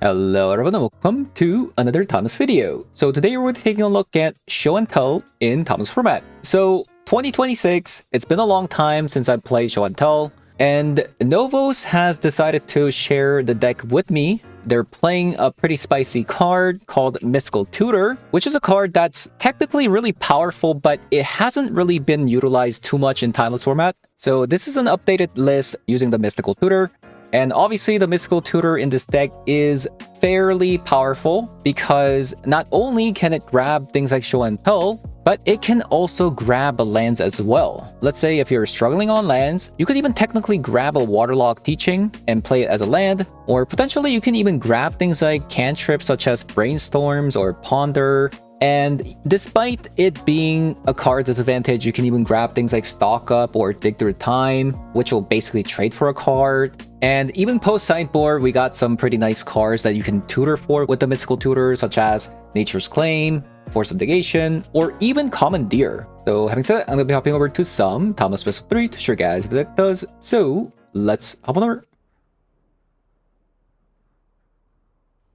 Hello everyone and welcome to another Thomas video. So today we're taking a look at show and tell in Thomas format. So 2026, it's been a long time since I played show and tell, and Novos has decided to share the deck with me. They're playing a pretty spicy card called Mystical Tutor, which is a card that's technically really powerful, but it hasn't really been utilized too much in Timeless format. So this is an updated list using the Mystical Tutor. And obviously the Mystical Tutor in this deck is fairly powerful because not only can it grab things like show and tell, but it can also grab lands as well. Let's say if you're struggling on lands, you could even technically grab a Waterlogged Teaching and play it as a land, or potentially you can even grab things like cantrips such as Brainstorms or Ponder. And despite it being a card disadvantage, you can even grab things like Stock Up or Dig Through Time, which will basically trade for a card. And even post-sideboard, we got some pretty nice cards that you can tutor for with the Mystical Tutor, such as Nature's Claim, Force of Negation, or even Commandeer. So having said that, I'm going to be hopping over to some Thomas Weasel 3 to show you guys what the deck does. So let's hop on over.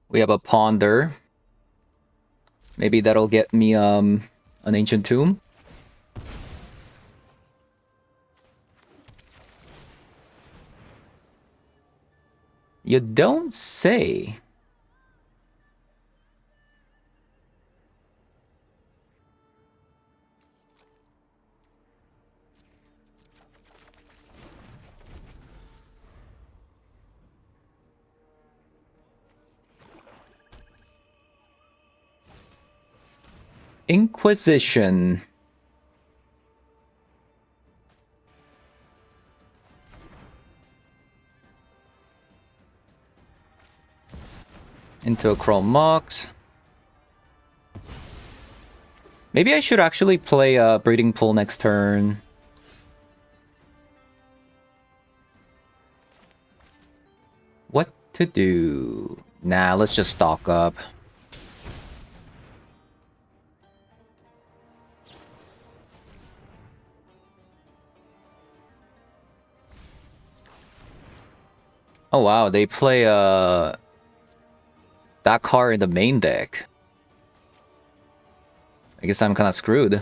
We have a Ponder. Maybe that'll get me an Ancient Tomb. You don't say. Inquisition. Into a Chrome Mox. Maybe I should actually play a Breeding Pool next turn. What to do? Nah, let's just stock up. Oh wow, they play that card in the main deck. I guess I'm kind of screwed.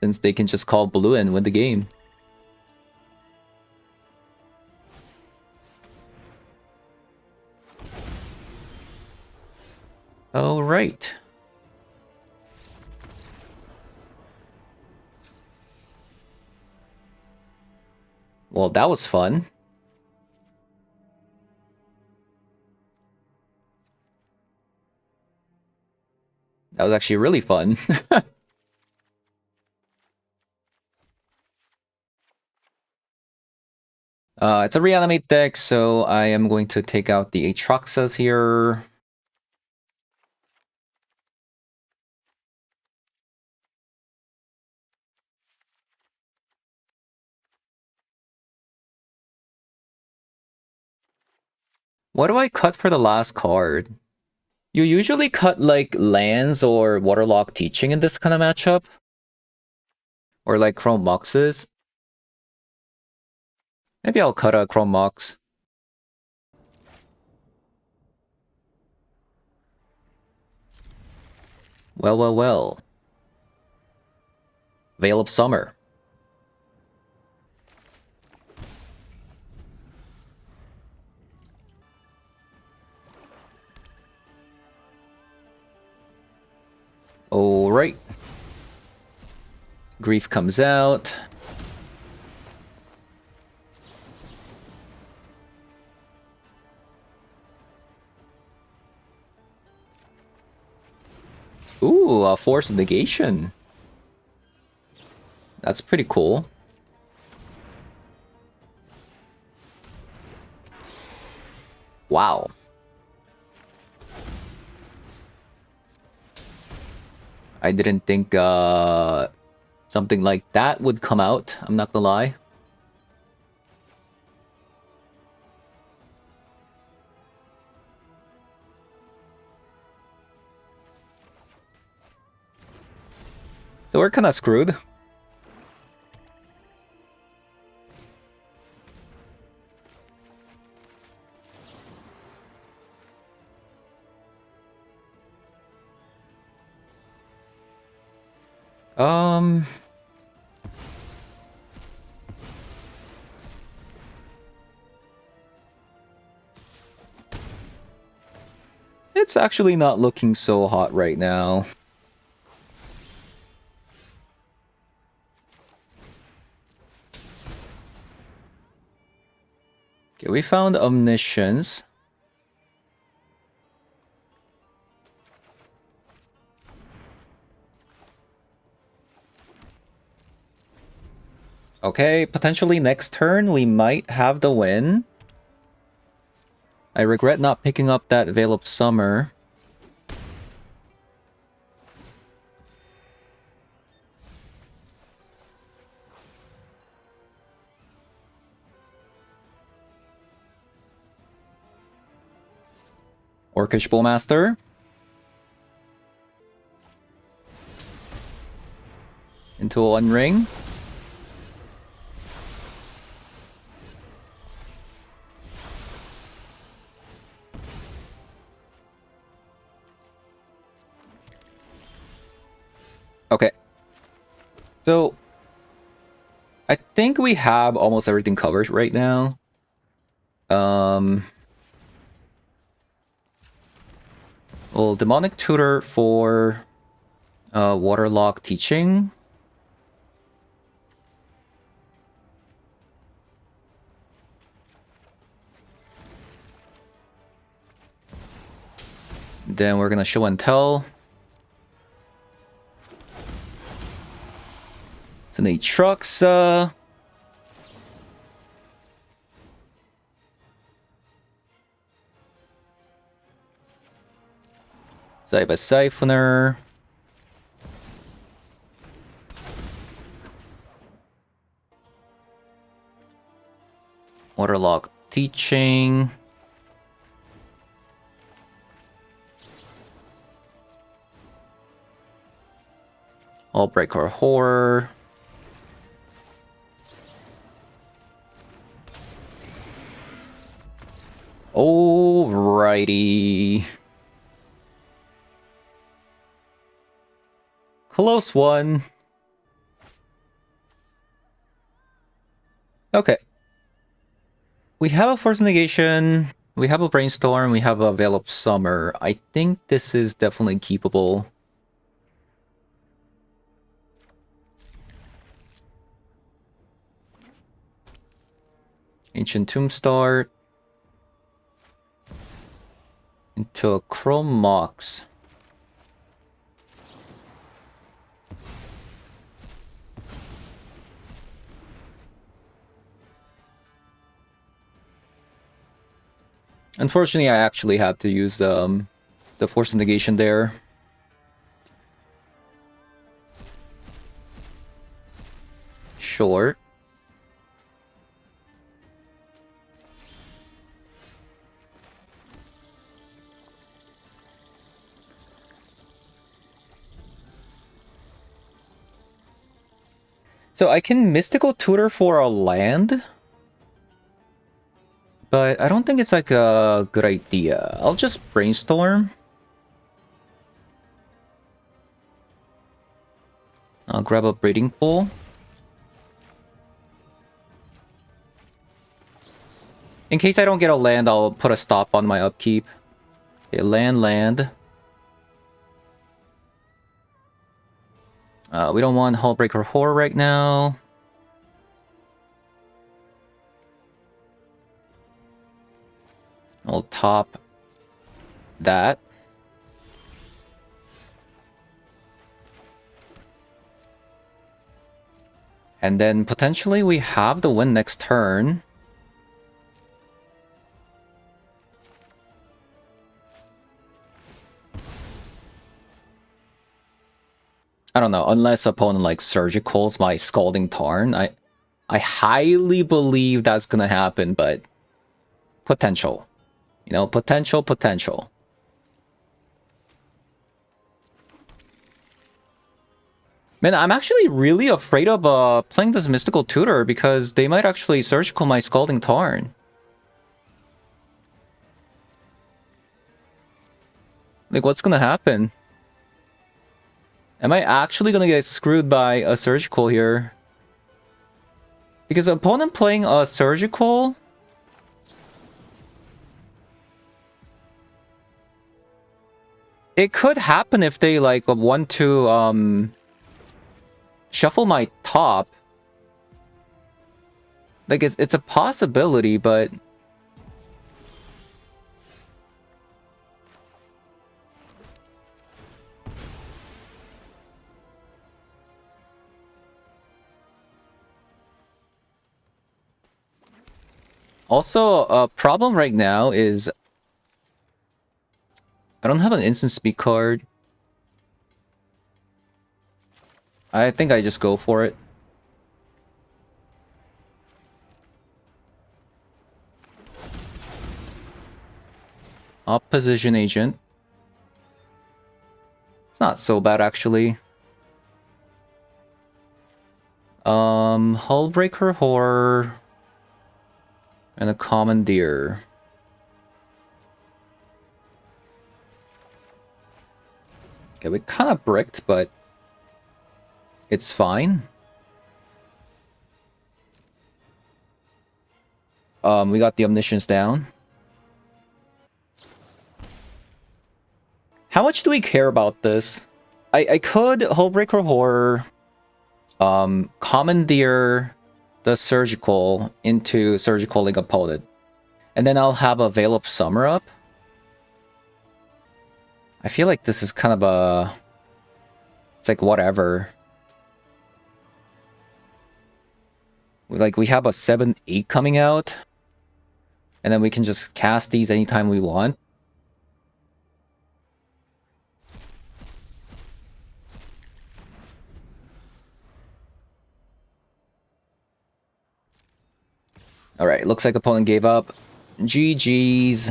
Since they can just call blue and win the game. All right. Well, that was fun. That was actually really fun. It's a reanimate deck, so I am going to take out the Aatroxas here. What do I cut for the last card? You usually cut like lands or Waterlogged Teaching in this kind of matchup. Or like Chrome Moxes. Maybe I'll cut a Chrome Mox. Well, well, well. Veil of Summer. Alright. Grief comes out. Ooh, a Force of Negation. That's pretty cool. Wow. I didn't think something like that would come out, I'm not gonna lie. So we're kind of screwed. Um... It's actually not looking so hot right now. Okay, we found Omniscience. Okay, potentially next turn we might have the win. I regret not picking up that Veil of Summer. Orcish Bowmaster. Into a One Ring. Okay. So, I think we have almost everything covered right now. Well, Demonic Tutor for Waterlock Teaching. Then we're gonna Show and Tell. It's an Aatrox. Zyba Siphoner. Waterlock Teaching. Allbreaker Horror. Alrighty. Close one. Okay. We have a Force Negation. We have a Brainstorm. We have a Veil of Summer. I think this is definitely keepable. Ancient Tombstar. Into a Chrome Mox. Unfortunately, I actually had to use the Force Negation there. Sure. So I can Mystical Tutor for a land, but I don't think it's like a good idea. I'll just Brainstorm. I'll grab a Breeding Pool. In case I don't get a land, I'll put a stop on my upkeep. Okay, land. We don't want Hullbreaker Horror right now. I'll top that. And then potentially we have the win next turn. I don't know, unless opponent like Surgicals my Scalding Tarn. I highly believe that's gonna happen, but potential. You know, potential. Man, I'm actually really afraid of playing this Mystical Tutor because they might actually Surgical my Scalding Tarn. Like, what's gonna happen? Am I actually gonna get screwed by a surgical here? Because the opponent playing a surgical... It could happen if they like want to shuffle my top. Like it's a possibility, but also a problem right now is I don't have an instant speak card. I think I just go for it. Opposition agent. It's not so bad actually. Hullbreaker Horror and a Commandeer. Okay, we kind of bricked, but it's fine. We got the Omniscience down. How much do we care about this? I could Hullbreaker Horror, Commandeer the Surgical into Surgical Link opponent. And then I'll have a Veil of Summer up. I feel like this is kind of a... It's like whatever. Like we have a 7-8 coming out. And then we can just cast these anytime we want. Alright, looks like opponent gave up. GG's.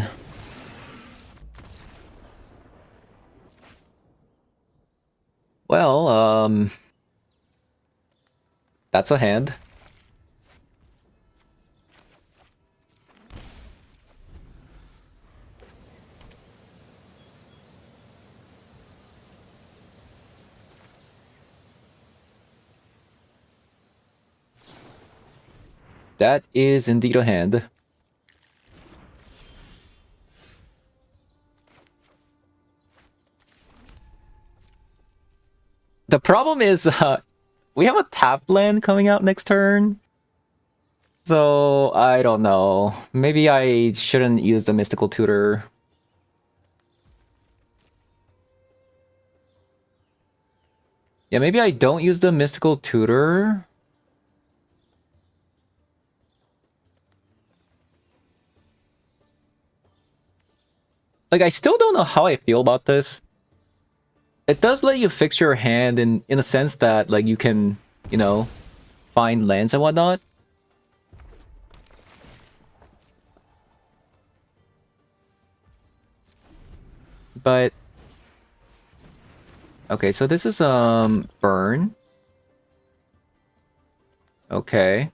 Well, that's a hand. That is indeed a hand. The problem is, we have a tap land coming out next turn. So, I don't know. Maybe I shouldn't use the Mystical Tutor. Yeah, maybe I don't use the Mystical Tutor. Like, I still don't know how I feel about this. It does let you fix your hand in a sense that, like, you can, you know, find lands and whatnot. But... Okay, so this is, burn. Okay.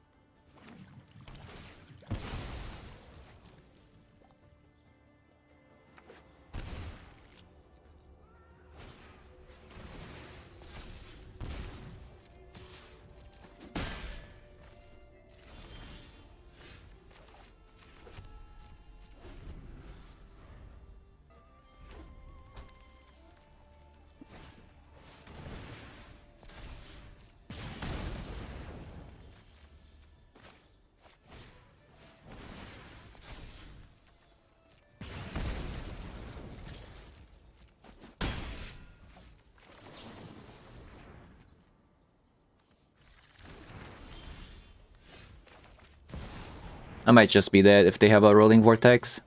I might just be dead if they have a rolling vortex.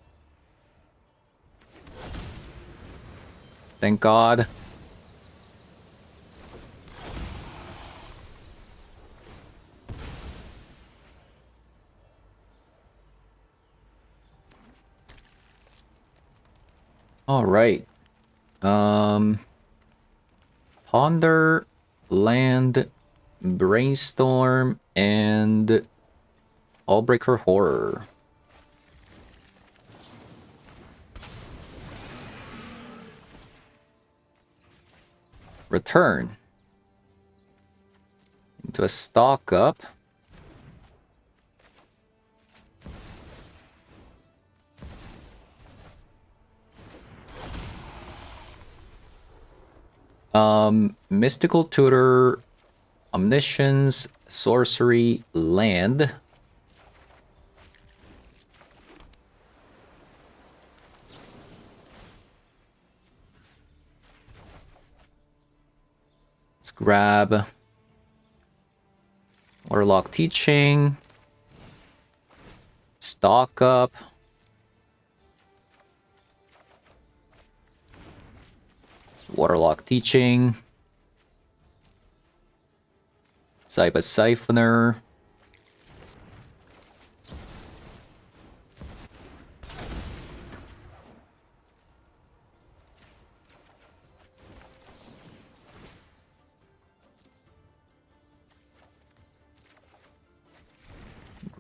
Thank God. All right. Ponder, land, brainstorm, and Hullbreaker Horror. Return. Into a stock up. Mystical Tutor, Omniscience, Sorcery, Land. Let's grab Warlock Teaching, stock up. Waterlock Teaching. Cyber Siphoner.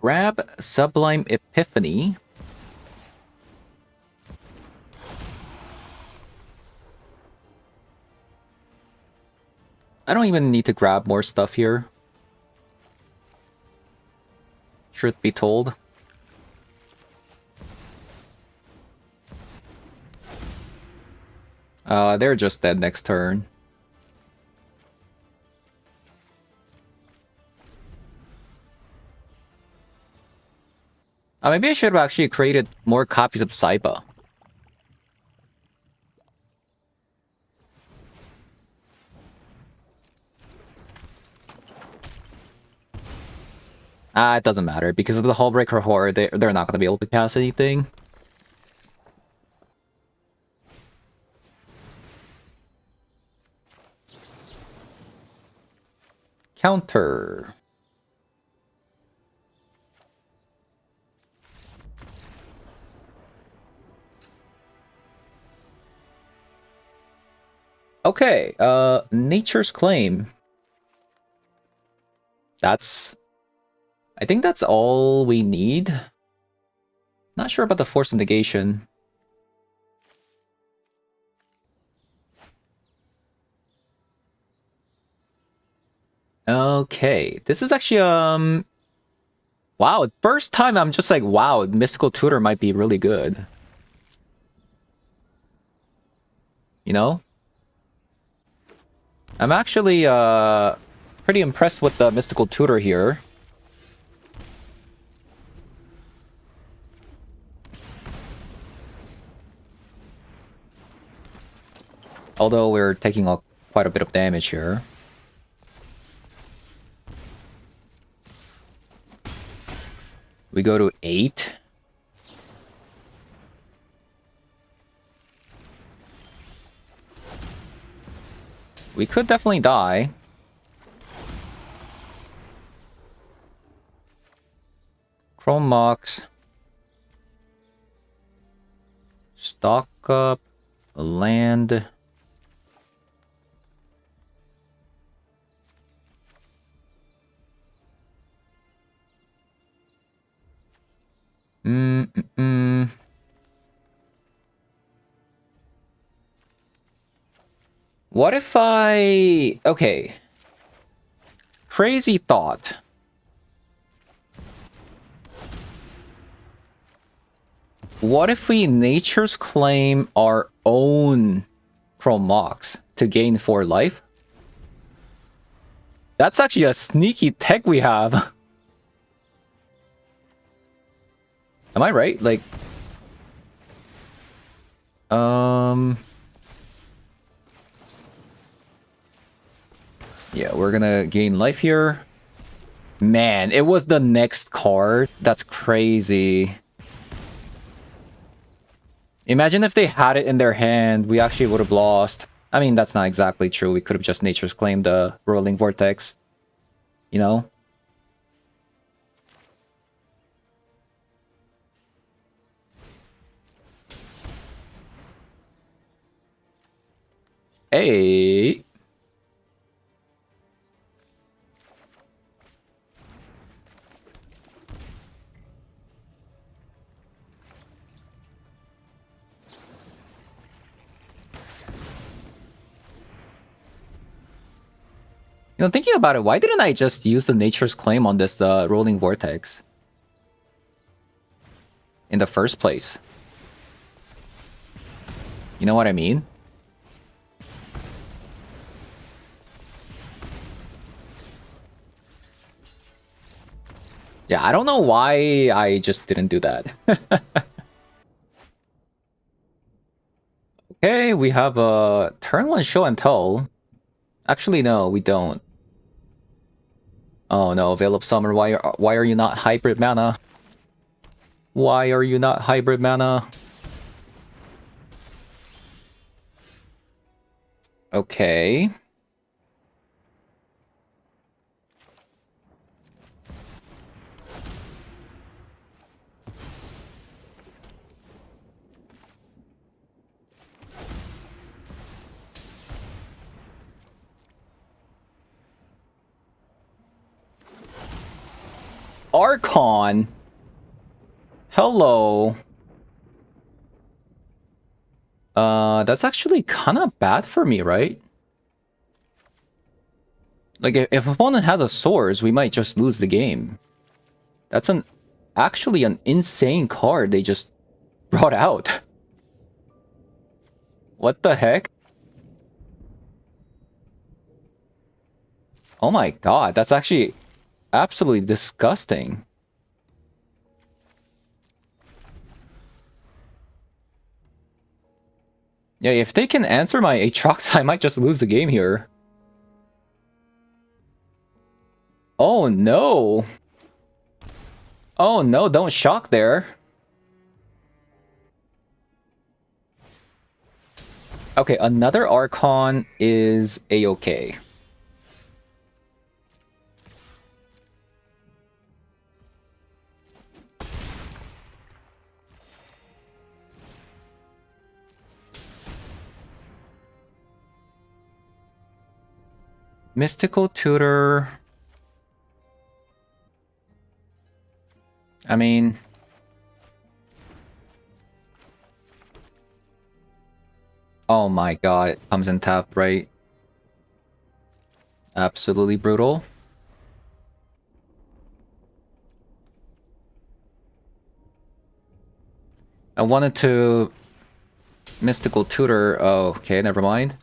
Grab Sublime Epiphany. I don't even need to grab more stuff here. Truth be told. They're just dead next turn. Maybe I should have actually created more copies of Saiba. It doesn't matter. Because of the Hullbreaker Horde, they're not going to be able to cast anything. Counter. Okay, Nature's Claim. I think that's all we need. Not sure about the Force of Negation. Okay, this is actually, wow, first time I'm just like, wow, Mystical Tutor might be really good. You know? I'm actually, pretty impressed with the Mystical Tutor here. Although we're taking quite a bit of damage here. We go to 8. We could definitely die. Chrome Mox. Stock up. Land. What if I... Okay. Crazy thought. What if we Nature's Claim our own Chrome Mox to gain 4 life? That's actually a sneaky tech we have. Am I right? Like... Yeah, we're gonna gain life here. Man, it was the next card. That's crazy. Imagine if they had it in their hand, we actually would have lost. I mean, that's not exactly true. We could have just Nature's Claimed the Rolling Vortex. You know? Hey! You know, thinking about it, why didn't I just use the Nature's Claim on this Rolling Vortex in the first place? You know what I mean? Yeah, I don't know why I just didn't do that. Okay, we have a turn 1 show and tell. Actually, no, we don't. Oh no, Veil of Summer, why are you not hybrid mana? Why are you not hybrid mana? Okay. Archon. Hello. That's actually kind of bad for me, right? Like, if opponent has a Source, we might just lose the game. That's actually an insane card they just brought out. What the heck? Oh my god, that's actually absolutely disgusting. Yeah, if they can answer my Aatrox, I might just lose the game here. Oh no! Oh no, don't shock there. Okay, another Archon is a-okay. Mystical Tutor. I mean... Oh my god, it comes in tap, right? Absolutely brutal. I wanted to... Mystical Tutor... Oh, okay, never mind.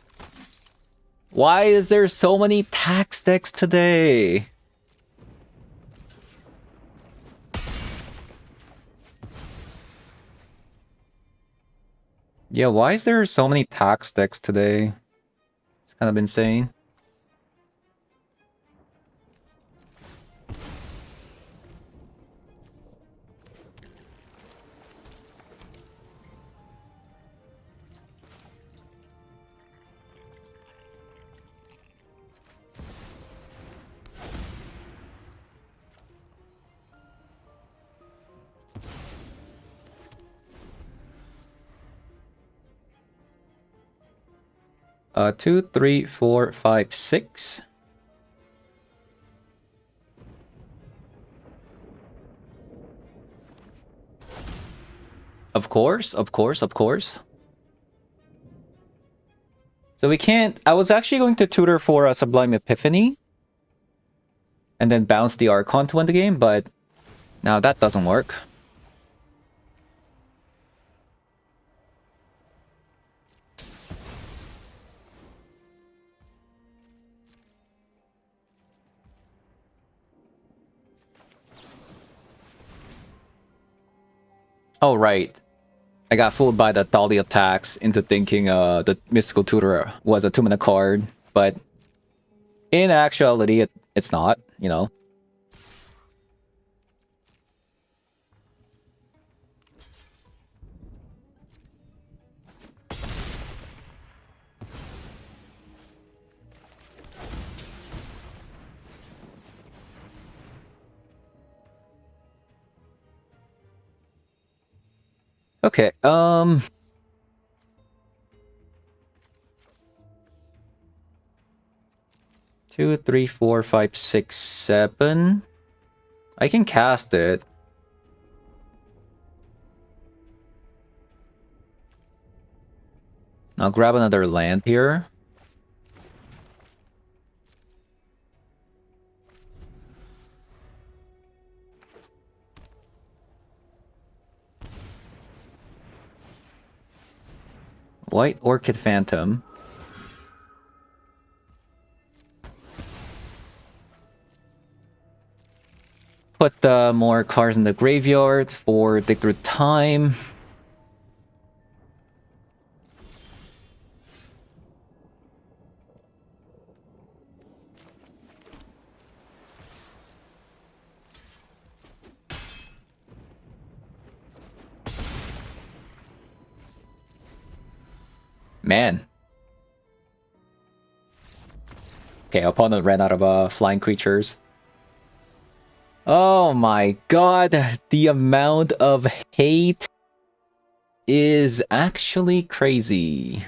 Why is there so many tax decks today? Yeah, why is there so many tax decks today? It's kind of insane. Two, three, four, five, six. Of course, of course, of course. So we can't... I was actually going to tutor for a Sublime Epiphany. And then bounce the Archon to win the game, but... Now that doesn't work. Oh, right. I got fooled by the Thalia tax into thinking the Mystical Tutor was a 2-mana card, but in actuality, it's not, you know. Okay, 2, 3, 4, 5, 6, 7. I can cast it. I'll grab another land here. White Orchid Phantom. Put more cards in the graveyard for Dig Through Time. Man. Okay, opponent ran out of flying creatures. Oh my god, the amount of hate is actually crazy.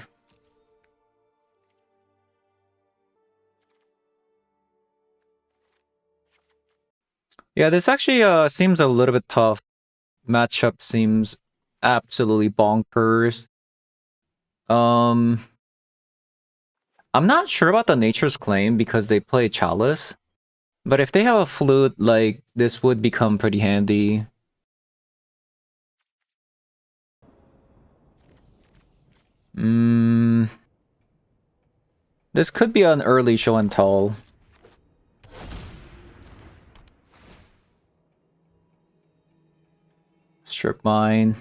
Yeah, this actually seems a little bit tough. Matchup seems absolutely bonkers. I'm not sure about the Nature's Claim because they play Chalice. But if they have a flute, like, this would become pretty handy. This could be an early show and tell. Strip mine.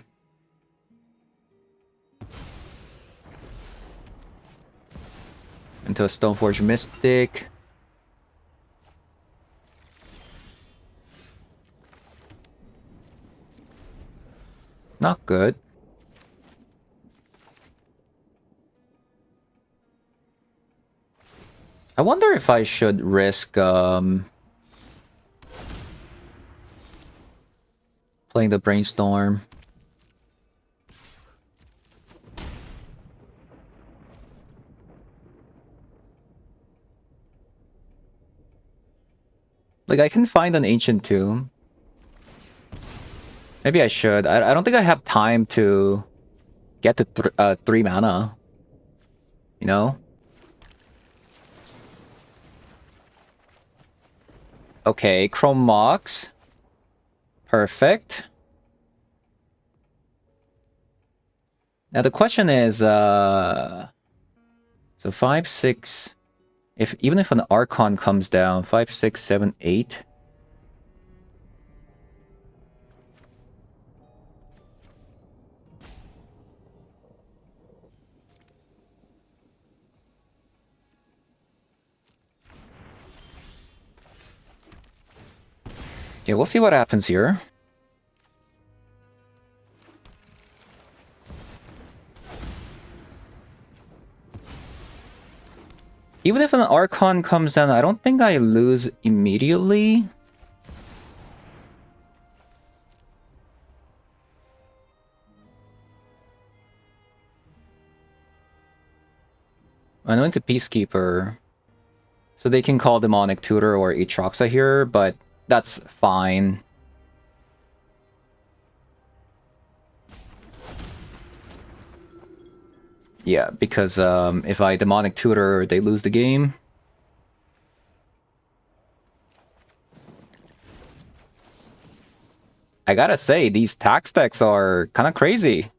Into a Stoneforge Mystic. Not good. I wonder if I should risk playing the Brainstorm. Like, I can find an Ancient Tomb. Maybe I should. I don't think I have time to get to 3 mana. You know? Okay, Chrome Mox. Perfect. Now the question is, so 5, 6... Even if an Archon comes down, 5, 6, 7, 8... Okay, we'll see what happens here. Even if an Archon comes down, I don't think I lose immediately. I know into Peacekeeper. So they can call Demonic Tutor or Aatroxa here, but that's fine. Yeah, because if I Demonic Tutor, they lose the game. I gotta say, these tax decks are kind of crazy.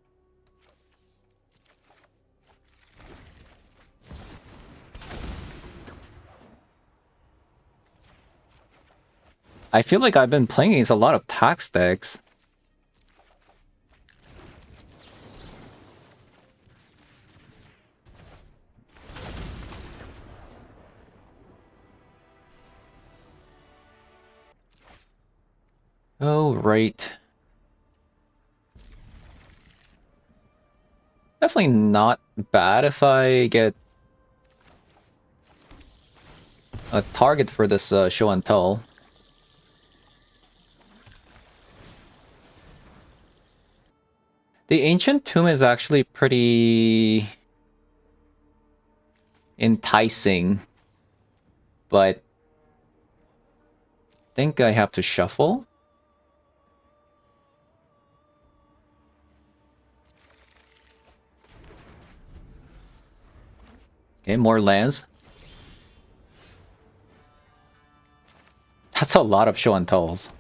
I feel like I've been playing against a lot of tax decks. Oh, right. Definitely not bad if I get a target for this show and tell. The Ancient Tomb is actually pretty enticing, but I think I have to shuffle. Okay, more lands. That's a lot of show and tells.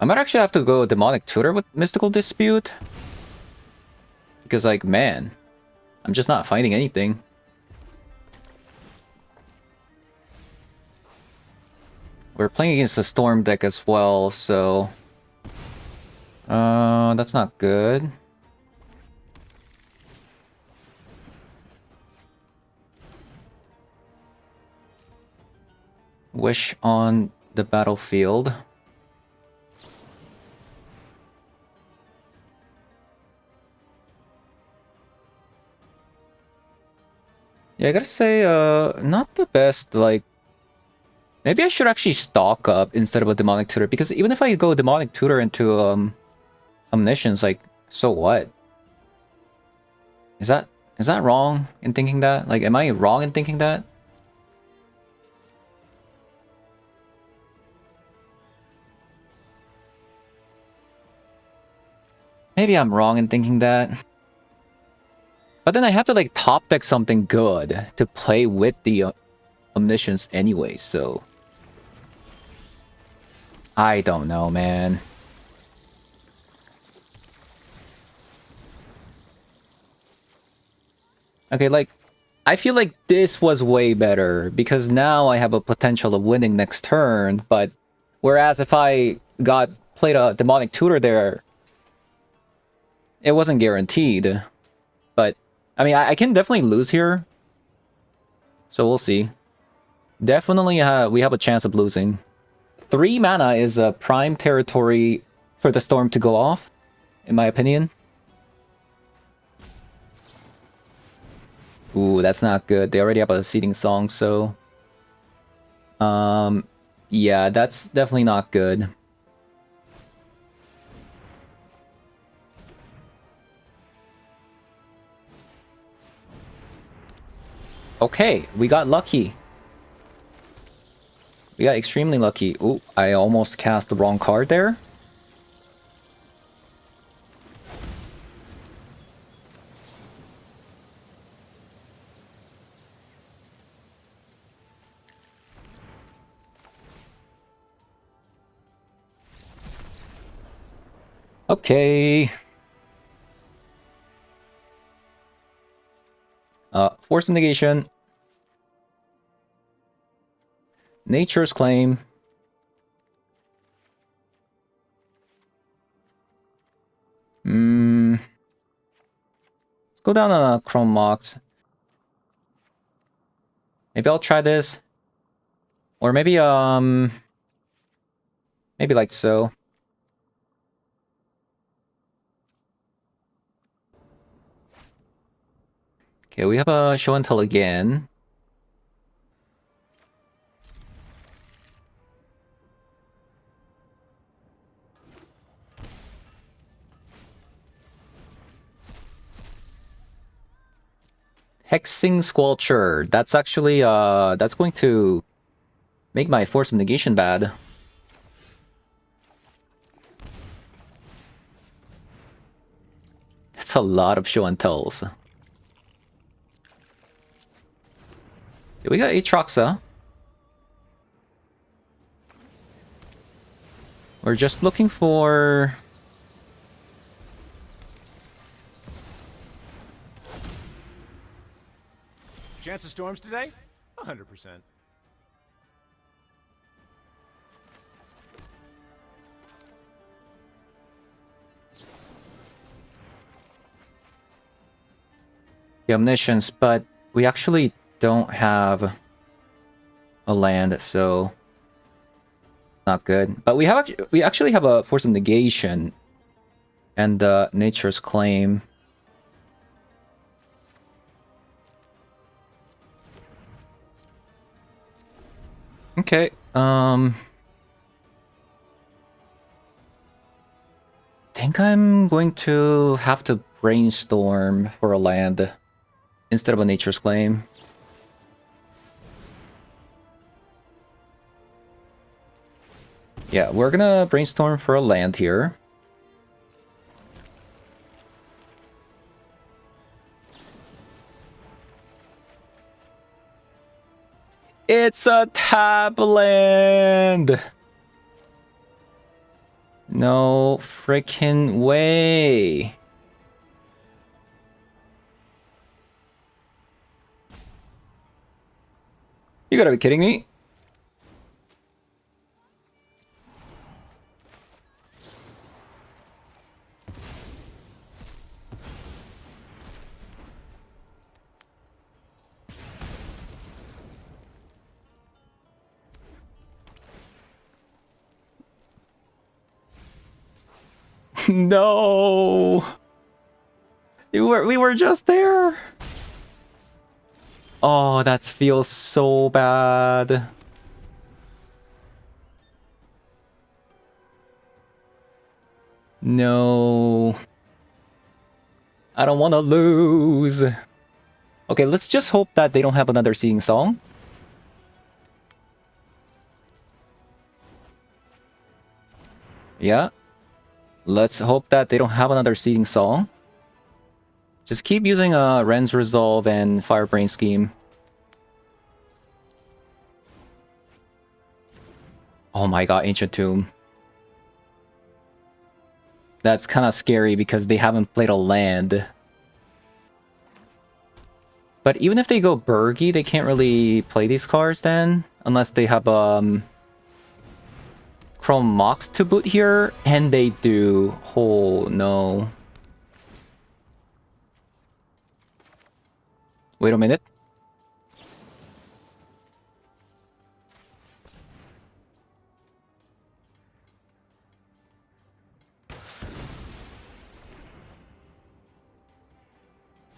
I might actually have to go Demonic Tutor with Mystical Dispute. Because, like, man, I'm just not finding anything. We're playing against a Storm deck as well, so... that's not good. Wish on the battlefield. Yeah, I gotta say, not the best, like... Maybe I should actually stock up instead of a Demonic Tutor, because even if I go Demonic Tutor into, Omniscience, like, so what? Is that wrong in thinking that? Like, am I wrong in thinking that? Maybe I'm wrong in thinking that. But then I have to, like, top deck something good to play with the Omniscience anyway, so... I don't know, man. Okay, like, I feel like this was way better, because now I have a potential of winning next turn, but... Whereas if I played a Demonic Tutor there, it wasn't guaranteed. But, I mean, I can definitely lose here. So we'll see. Definitely we have a chance of losing. 3 mana is a prime territory for the Storm to go off, in my opinion. Ooh, that's not good. They already have a Seeding Song, so... yeah, that's definitely not good. Okay, we got lucky. We got extremely lucky. Ooh, I almost cast the wrong card there. Okay. Force of Negation. Nature's Claim. Let's go down on a Chrome Mox. Maybe I'll try this. Or maybe, maybe like so. Okay, we have a Show and Tell again. Hexing Squelcher. That's actually, that's going to make my Force of Negation bad. That's a lot of Show and Tells. We got Aatroxa. We're just looking for... Chance of storms today? 100%. the Omniscience, but we actually don't have a land, so not good. But we actually have a Force of Negation and Nature's Claim. Okay, think I'm going to have to brainstorm for a land instead of a Nature's Claim. Yeah, we're gonna brainstorm for a land here. It's a tap land! No freaking way. You gotta be kidding me. No. We were just there. Oh, that feels so bad. No. I don't want to lose. Okay, let's just hope that they don't have another singing song. Yeah. Let's hope that they don't have another seeding song. Just keep using Ren's Resolve and Firebrain Scheme. Oh my god, Ancient Tomb. That's kind of scary because they haven't played a land. But even if they go Burgy, they can't really play these cards then. Unless they have Chrome Mox to boot here. And they do. Oh no. Wait a minute.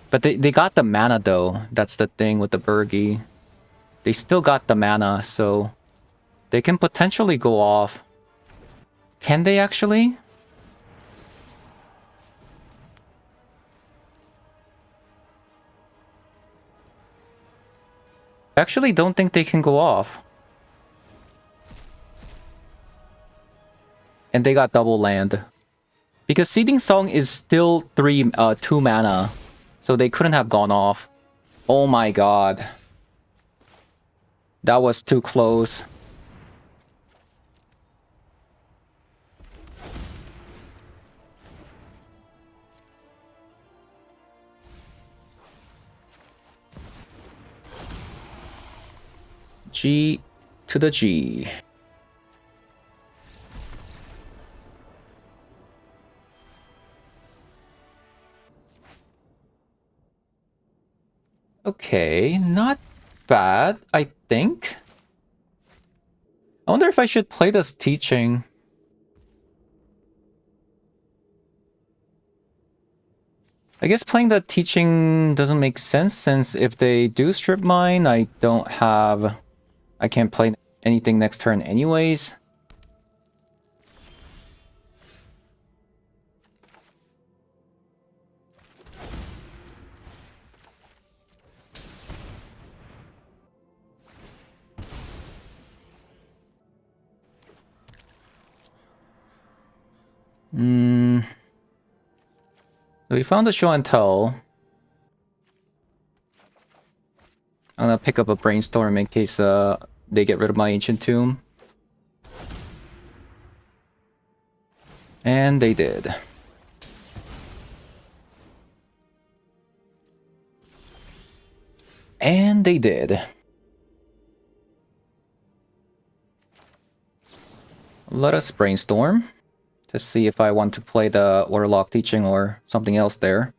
But they got the mana though. That's the thing with the Burgy. They still got the mana, so they can potentially go off. Can they actually? I actually don't think they can go off. And they got double land. Because Seeding Song is still 2 mana. So they couldn't have gone off. Oh my god. That was too close. G to the G. Okay, not bad, I think. I wonder if I should play this teaching. I guess playing the teaching doesn't make sense since if they do strip mine, I can't play anything next turn anyways. So we found a show and tell. I'm gonna pick up a brainstorm in case they get rid of my ancient tomb. And they did. And they did. Let us brainstorm to see if I want to play the Warlock teaching or something else there.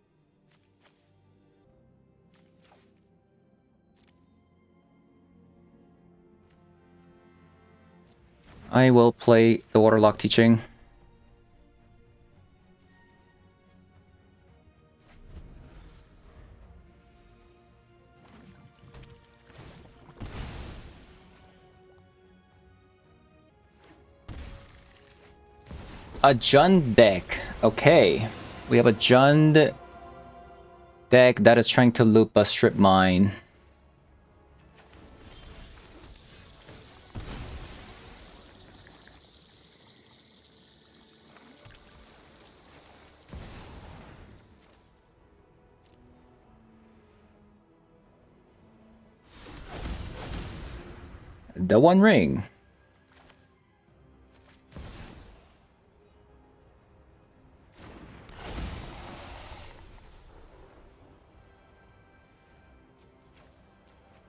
I will play the Warlock teaching. A Jund deck. Okay. We have a Jund deck that is trying to loop a strip mine. The One Ring.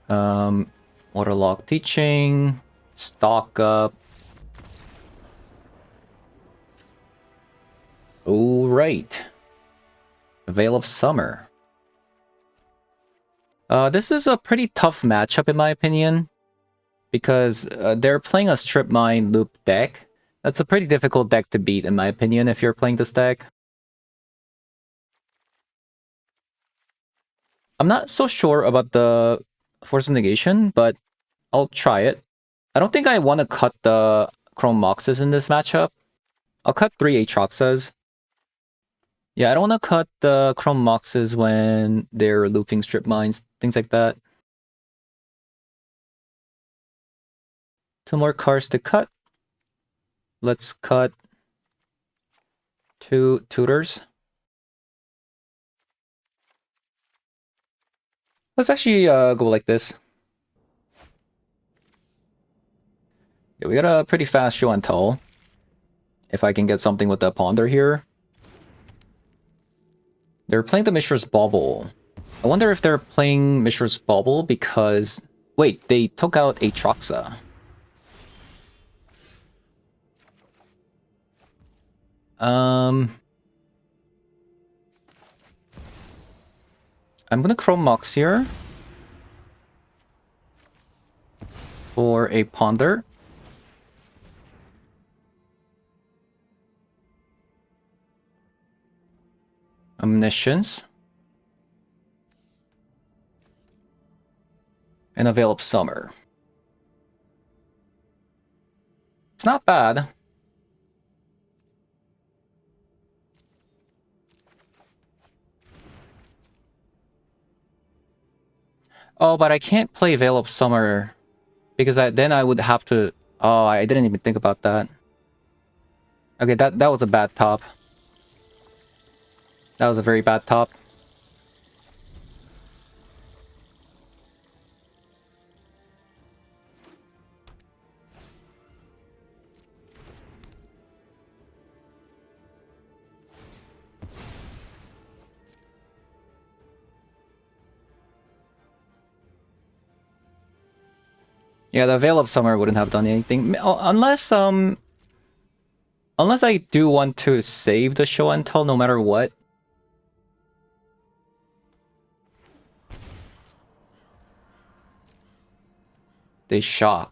Waterlock Teaching, stock up. All right. Veil of Summer. This is a pretty tough matchup in my opinion, because they're playing a Strip Mine Loop deck. That's a pretty difficult deck to beat in my opinion if you're playing this deck. I'm not so sure about the Force of Negation, but I'll try it. I don't think I want to cut the Chrome Moxes in this matchup. I'll cut 3 Aatroxas. Yeah, I don't want to cut the Chrome Moxes when they're looping Strip Mines, things like that. 2 more cards to cut. Let's cut 2 Tutors. Let's actually go like this. Yeah, we got a pretty fast show and tell. If I can get something with the Ponder here. They're playing the Mishra's Bauble. I wonder if they're playing Mishra's Bauble because... Wait, they took out Aatroxa. I'm gonna Chrome Mox here. For a Ponder. Omniscience. And a Veil of Summer. It's not bad. Oh, but I can't play Veil of Summer because then I would have to... Oh, I didn't even think about that. Okay, that was a bad top. That was a very bad top. Yeah, the Veil of Summer wouldn't have done anything. Unless I do want to save the show and tell no matter what. They shock.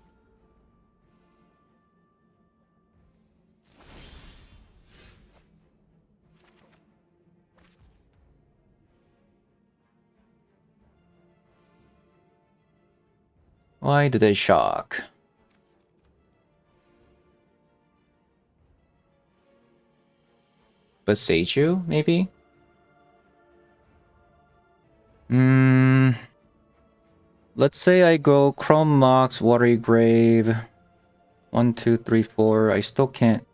Why did they shock? Beseiju, maybe? Let's say I go Chrome Mox, Watery Grave. 1, 2, 3, 4. I still can't.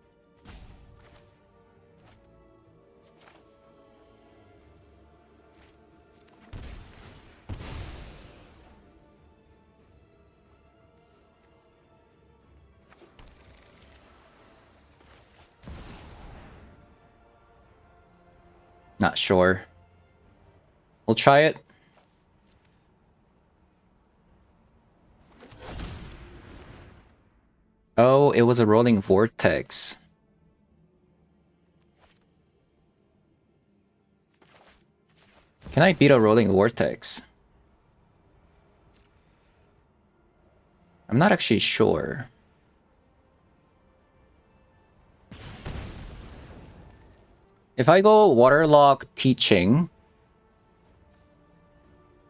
Not sure. We'll try it. Oh, it was a rolling vortex. Can I beat a rolling vortex? I'm not actually sure. If I go Waterlock Teaching,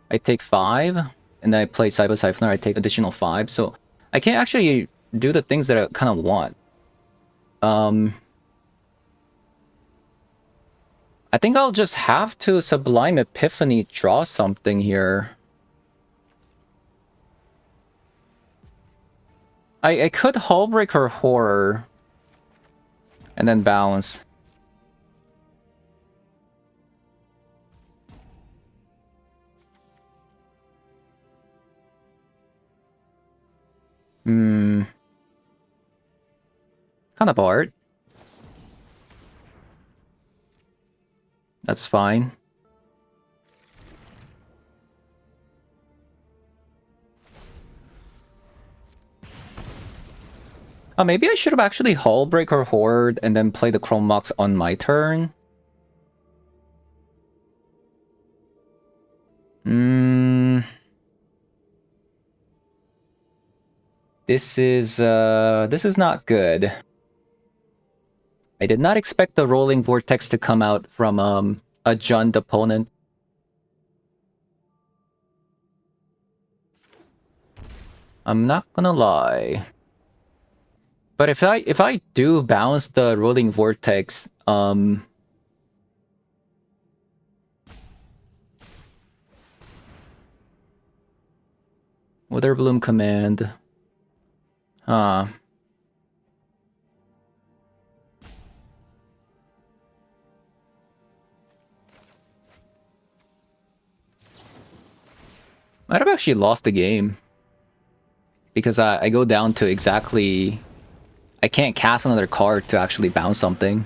I take 5, and then I play Cyber Siphoner, I take additional 5, so I can't actually do the things that I kind of want. I think I'll just have to Sublime Epiphany draw something here. I could Hullbreaker Horror and then bounce. Kind of hard. That's fine. Maybe I should have actually Hull Break or Horde and then play the Chrome Mox on my turn. This is not good. I did not expect the Rolling Vortex to come out from a Jund opponent. I'm not gonna lie. But if I do bounce the Rolling Vortex, Wither Bloom command. Might have actually lost the game. Because I go down to exactly... I can't cast another card to actually bounce something.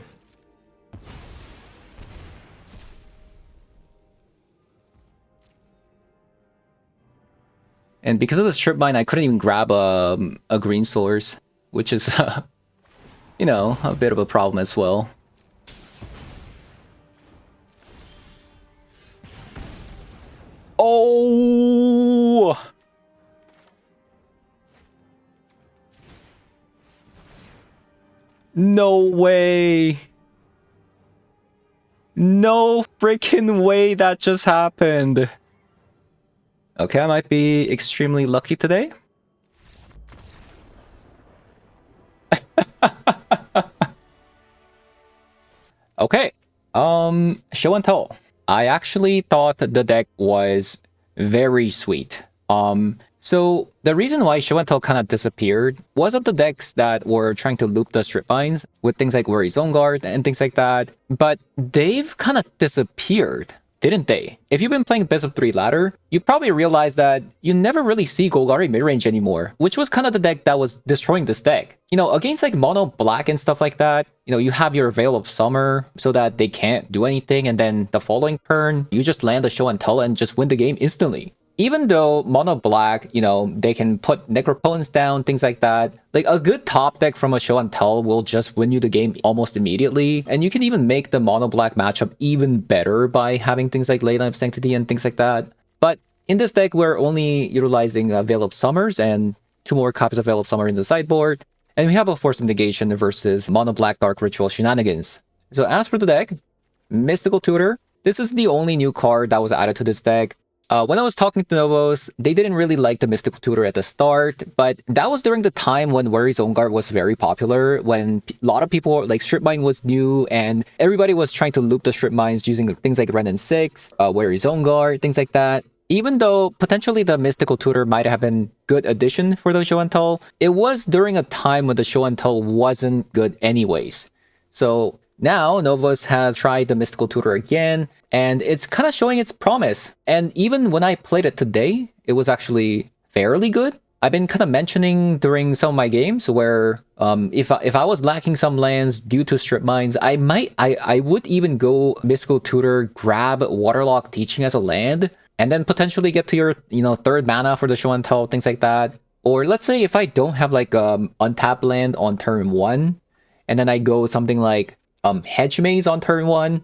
And because of the strip mine, I couldn't even grab a green source, which is, you know, a bit of a problem as well. Oh! No way! No freaking way that just happened! Okay, I might be extremely lucky today. Okay, show and tell. I actually thought the deck was very sweet. So the reason why show and tell kind of disappeared was of the decks that were trying to loop the strip mines with things like Worry Zone Guard and things like that. But they've kind of disappeared, didn't they? If you've been playing Best of 3 ladder, you probably realized that you never really see Golgari midrange anymore, which was kind of the deck that was destroying this deck. You know, against like mono black and stuff like that, you know, you have your Veil of Summer so that they can't do anything, and then the following turn, you just land a show and tell and just win the game instantly. Even though mono black, you know, they can put necropotence down, things like that. Like a good top deck from a show and tell will just win you the game almost immediately. And you can even make the mono black matchup even better by having things like Leyline of Sanctity and things like that. But in this deck, we're only utilizing Veil of Summers and 2 more copies of Veil of Summer in the sideboard. And we have a Force of Negation versus mono black Dark Ritual shenanigans. So as for the deck, Mystical Tutor. This is the only new card that was added to this deck. When I was talking to Novos, they didn't really like the Mystical Tutor at the start, but that was during the time when Worry Zone Guard was very popular, when a lot of people, like Strip Mine was new, and everybody was trying to loop the Strip Mines using things like Ren and 6, Worry Zone Guard, things like that. Even though potentially the Mystical Tutor might have been good addition for the show and tell, it was during a time when the show and tell wasn't good anyways. So now, Novos has tried the Mystical Tutor again, and it's kind of showing its promise. And even when I played it today, it was actually fairly good. I've been kind of mentioning during some of my games where if I was lacking some lands due to strip mines, I would even go Mystical Tutor, grab Waterlock Teaching as a land, and then potentially get to your, you know, 3rd mana for the show and tell, things like that. Or let's say if I don't have like untapped land on turn 1, and then I go something like Hedge Maze on turn 1,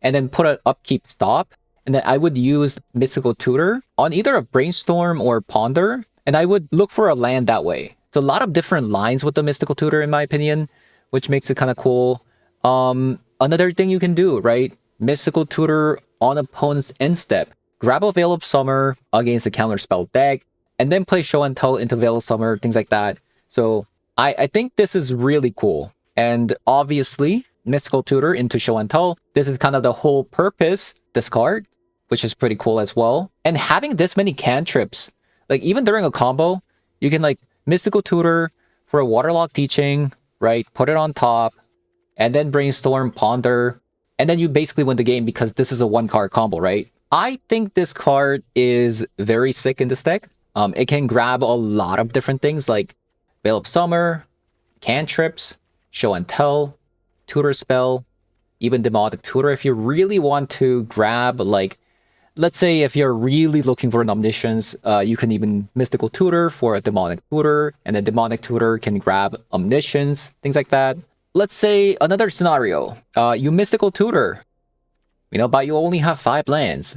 and then put an upkeep stop, and then I would use Mystical Tutor on either a Brainstorm or Ponder, and I would look for a land that way. It's a lot of different lines with the Mystical Tutor, in my opinion, which makes it kind of cool. Another thing you can do, right? Mystical Tutor on opponent's end step. Grab a Veil of Summer against a counterspell deck, and then play Show and Tell into Veil of Summer, things like that. So I think this is really cool. And obviously, Mystical Tutor into Show and Tell. This is kind of the whole purpose, this card, which is pretty cool as well. And having this many cantrips, like even during a combo, you can like Mystical Tutor for a Waterlock Teaching, right? Put it on top, and then Brainstorm, Ponder, and then you basically win the game because this is a 1-card combo, right? I think this card is very sick in this deck. It can grab a lot of different things like Veil of Summer, cantrips, Show and Tell, Tutor Spell, even Demonic Tutor if you really want to grab like let's say if you're really looking for an Omniscience, you can even Mystical Tutor for a Demonic Tutor, and a Demonic Tutor can grab Omniscience, things like that. Let's say another scenario, you Mystical Tutor, but you only have 5 lands,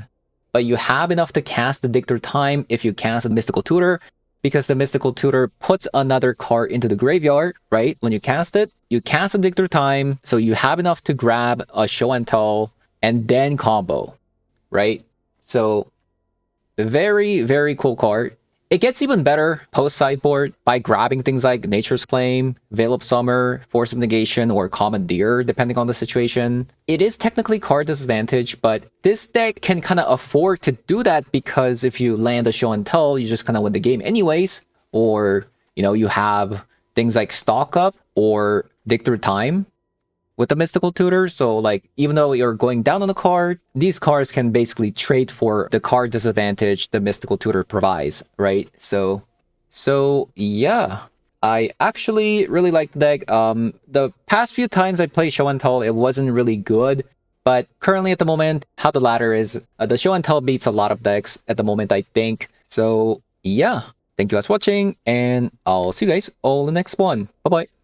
but you have enough to cast the Dictor Time if you cast a Mystical Tutor, because the Mystical Tutor puts another card into the graveyard, right? When you cast it, you cast a Dictor Time, so you have enough to grab a Show and Tell, and then combo, right? So, very, very cool card. It gets even better post-sideboard by grabbing things like Nature's Claim, Veil of Summer, Force of Negation, or Commandeer, depending on the situation. It is technically card disadvantage, but this deck can kind of afford to do that because if you land a Show and Tell, you just kind of win the game anyways. Or, you have things like Stock Up or Dictor Time with the Mystical Tutor. So like, even though you're going down on a card, these cards can basically trade for the card disadvantage the Mystical Tutor provides, right? So yeah, I actually really like the deck. The past few times I played Show and Tell, it wasn't really good, but currently at the moment, how the ladder is, the Show and Tell beats a lot of decks at the moment, I think. So yeah, thank you guys for watching, and I'll see you guys all in the next one. Bye-bye.